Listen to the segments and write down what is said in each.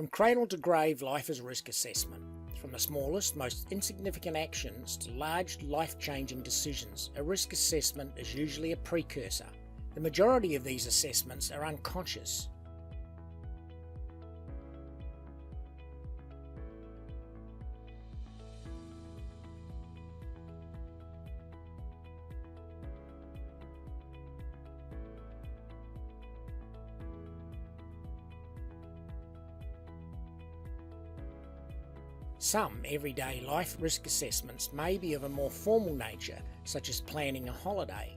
From cradle to grave, life is risk assessment. From the smallest, most insignificant actions to large, life-changing decisions, a risk assessment is usually a precursor. The majority of these assessments are unconscious. Some everyday life risk assessments may be of a more formal nature, such as planning a holiday.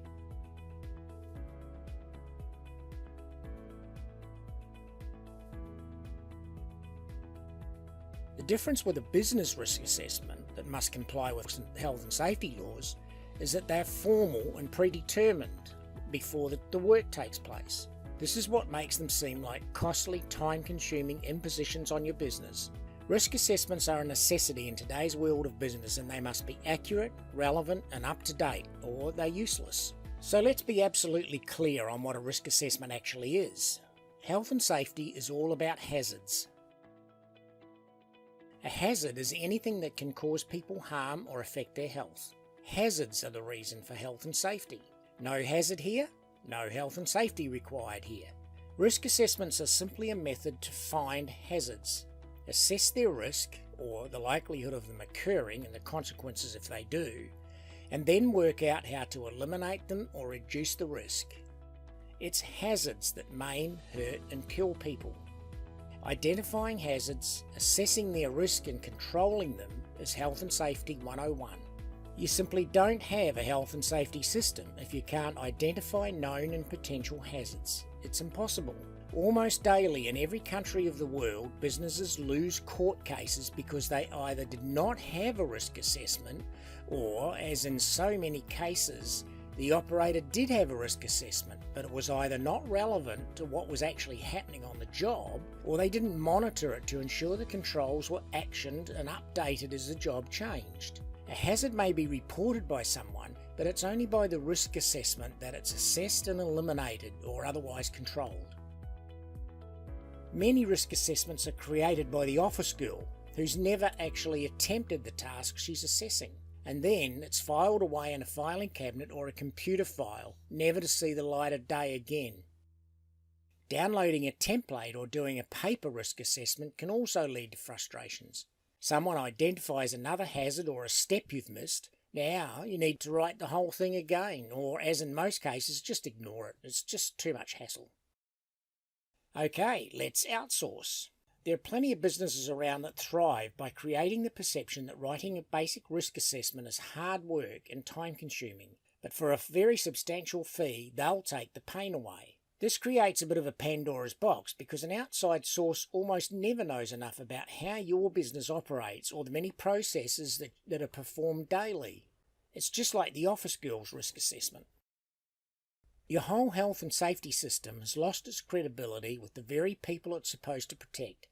The difference with a business risk assessment that must comply with health and safety laws is that they're formal and predetermined before the work takes place. This is what makes them seem like costly, time-consuming impositions on your business. Risk assessments are a necessity in today's world of business, and they must be accurate, relevant and up to date, or they're useless. So let's be absolutely clear on what a risk assessment actually is. Health and safety is all about hazards. A hazard is anything that can cause people harm or affect their health. Hazards are the reason for health and safety. No hazard here, no health and safety required here. Risk assessments are simply a method to find hazards, assess their risk, or the likelihood of them occurring and the consequences if they do, and then work out how to eliminate them or reduce the risk. It's hazards that maim, hurt and kill people. Identifying hazards, assessing their risk and controlling them is Health and Safety 101. You simply don't have a health and safety system if you can't identify known and potential hazards. It's impossible. Almost daily in every country of the world, businesses lose court cases because they either did not have a risk assessment or, as in so many cases, the operator did have a risk assessment, but it was either not relevant to what was actually happening on the job, or they didn't monitor it to ensure the controls were actioned and updated as the job changed. A hazard may be reported by someone, but it's only by the risk assessment that it's assessed and eliminated or otherwise controlled. Many risk assessments are created by the office girl, who's never actually attempted the task she's assessing, and then it's filed away in a filing cabinet or a computer file, never to see the light of day again. Downloading a template or doing a paper risk assessment can also lead to frustrations. Someone identifies another hazard or a step you've missed. Now you need to write the whole thing again, or as in most cases, just ignore it. It's just too much hassle. Okay, let's outsource. There are plenty of businesses around that thrive by creating the perception that writing a basic risk assessment is hard work and time-consuming, but for a very substantial fee, they'll take the pain away. This creates a bit of a Pandora's box because an outside source almost never knows enough about how your business operates or the many processes that are performed daily. It's just like the office girl's risk assessment. Your whole health and safety system has lost its credibility with the very people it's supposed to protect,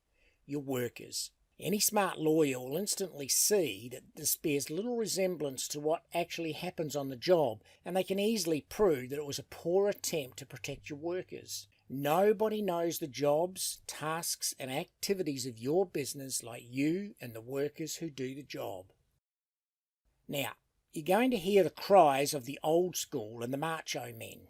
your workers. Any smart lawyer will instantly see that this bears little resemblance to what actually happens on the job, and they can easily prove that it was a poor attempt to protect your workers. Nobody knows the jobs, tasks and activities of your business like you and the workers who do the job. Now, you're going to hear the cries of the old school and the macho men.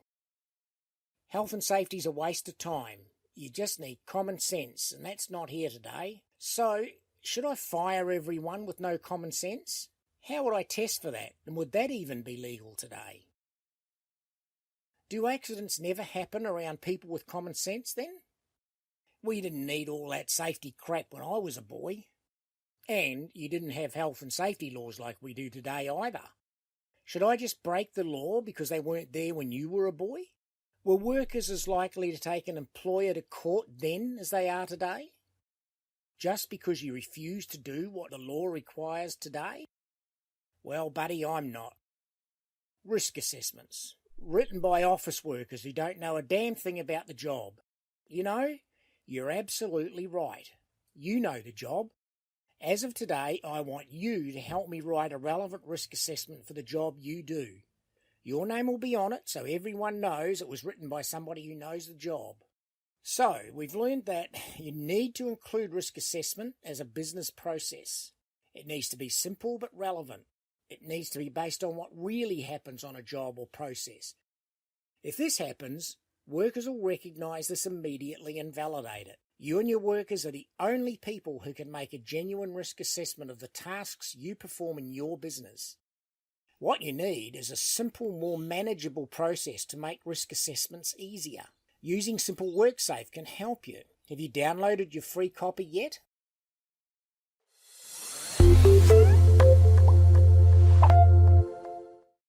Health and safety's a waste of time. You just need common sense, and that's not here today. So, should I fire everyone with no common sense? How would I test for that, and would that even be legal today? Do accidents never happen around people with common sense then? We didn't need all that safety crap when I was a boy. And you didn't have health and safety laws like we do today either. Should I just break the law because they weren't there when you were a boy? Were workers as likely to take an employer to court then as they are today? Just because you refuse to do what the law requires today? Well, buddy, I'm not. Risk assessments, written by office workers who don't know a damn thing about the job. You know, you're absolutely right. You know the job. As of today, I want you to help me write a relevant risk assessment for the job you do. Your name will be on it so everyone knows it was written by somebody who knows the job. So, we've learned that you need to include risk assessment as a business process. It needs to be simple but relevant. It needs to be based on what really happens on a job or process. If this happens, workers will recognise this immediately and validate it. You and your workers are the only people who can make a genuine risk assessment of the tasks you perform in your business. What you need is a simple, more manageable process to make risk assessments easier. Using Simple WorkSafe can help you. Have you downloaded your free copy yet?